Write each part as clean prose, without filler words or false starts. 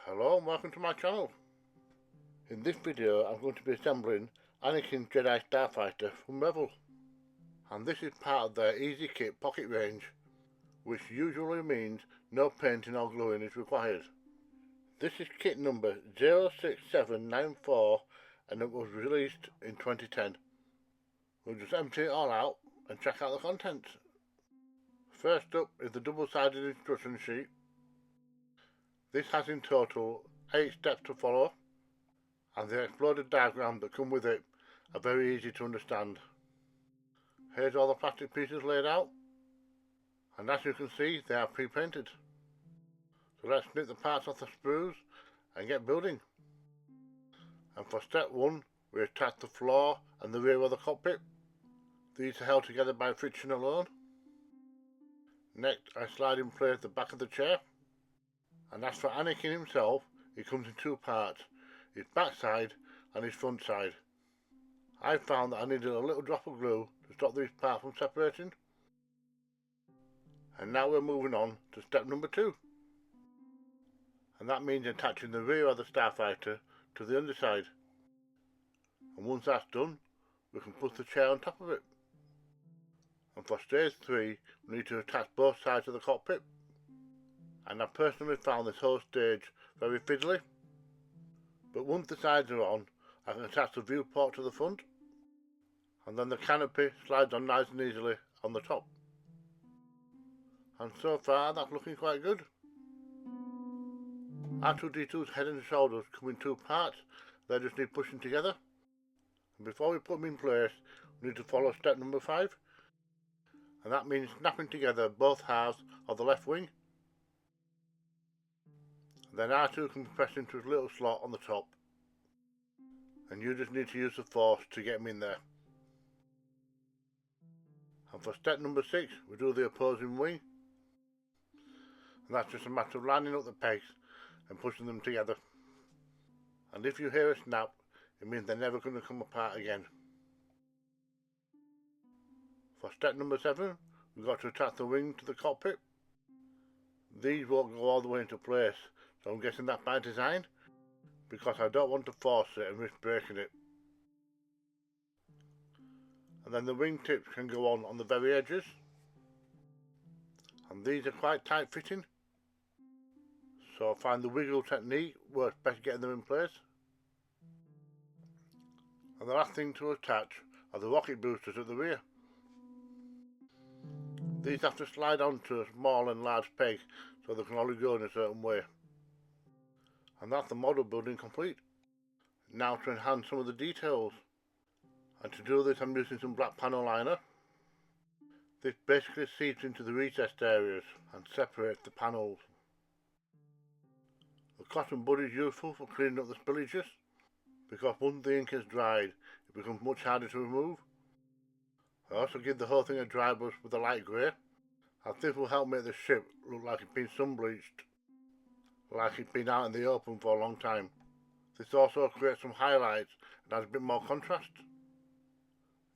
Hello and welcome to my channel. In this video I'm going to be assembling Anakin Jedi Starfighter from Revell, and this is part of their Easy Kit pocket range, which usually means no painting or gluing is required. This is kit number 06794 and it was released in 2010. We'll just empty it all out and check out the contents. First up is the double-sided instruction sheet. This has in total 8 steps to follow, and the exploded diagrams that come with it are very easy to understand. Here's all the plastic pieces laid out, and as you can see they are pre-painted. So let's snip the parts off the sprues and get building. And for step 1 we attach the floor and the rear of the cockpit. These are held together by friction alone. Next I slide in place the back of the chair, and as for Anakin himself, he comes in 2 parts, his back side and his front side. I found that I needed a little drop of glue to stop these parts from separating. And now we're moving on to step number 2. And that means attaching the rear of the Starfighter to the underside. And once that's done, we can put the chair on top of it. And for stage 3, we need to attach both sides of the cockpit. And I personally found this whole stage very fiddly. But once the sides are on, I can attach the viewport to the front, and then the canopy slides on nice and easily on the top. And so far that's looking quite good. R2-D2's head and shoulders come in 2 parts, they just need pushing together. And before we put them in place, we need to follow step number 5, and that means snapping together both halves of the left wing. Then R2 can be pressed into his little slot on the top, and you just need to use the force to get him in there. And for step number 6 we do the opposing wing, and that's just a matter of lining up the pegs and pushing them together. And if you hear a snap, it means they're never going to come apart again. For step number 7 we've got to attach the wing to the cockpit. These won't go all the way into place, so I'm guessing that by design, because I don't want to force it and risk breaking it. And then the wing tips can go on the very edges, and these are quite tight fitting, so I find the wiggle technique works best getting them in place. And the last thing to attach are the rocket boosters at the rear. These have to slide onto a small and large peg, so they can only go in a certain way. And that's the model building complete. Now to enhance some of the details, and to do this I'm using some black panel liner. This basically seeps into the recessed areas and separates the panels. The cotton bud is useful for cleaning up the spillages, because once the ink has dried it becomes much harder to remove. I also give the whole thing a dry brush with a light grey, as this will help make the ship look like it's been sun bleached, like it's been out in the open for a long time. This also creates some highlights and adds a bit more contrast.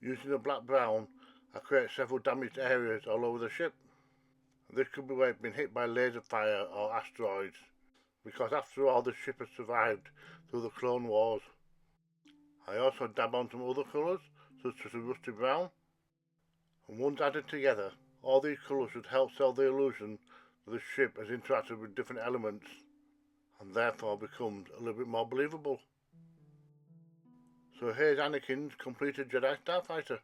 Using a black brown, I create several damaged areas all over the ship. This could be where it's been hit by laser fire or asteroids, because after all the ship has survived through the Clone Wars. I also dab on some other colours, such as a rusty brown, and once added together, all these colours should help sell the illusion that the ship has interacted with different elements, and therefore becomes a little bit more believable. So here's Anakin's completed Jedi Starfighter.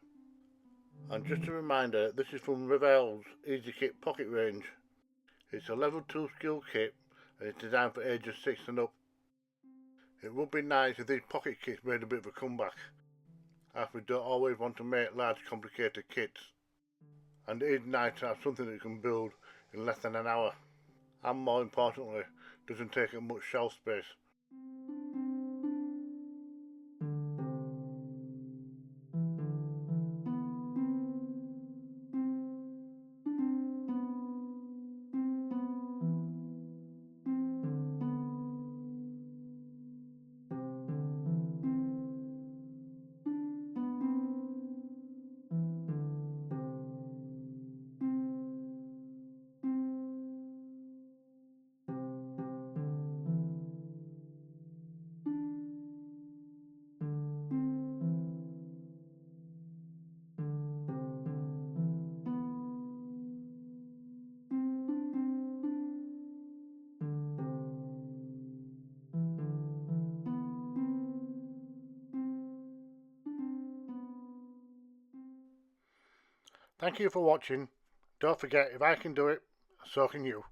And just a reminder, this is from Revell's Easy Kit pocket range. It's a level 2 skill kit and it's designed for ages 6 and up. It would be nice if these pocket kits made a bit of a comeback, as we don't always want to make large complicated kits. And it is nice to have something that you can build in less than an hour, and more importantly, doesn't take up much shelf space. Thank you for watching. Don't forget, if I can do it, so can you.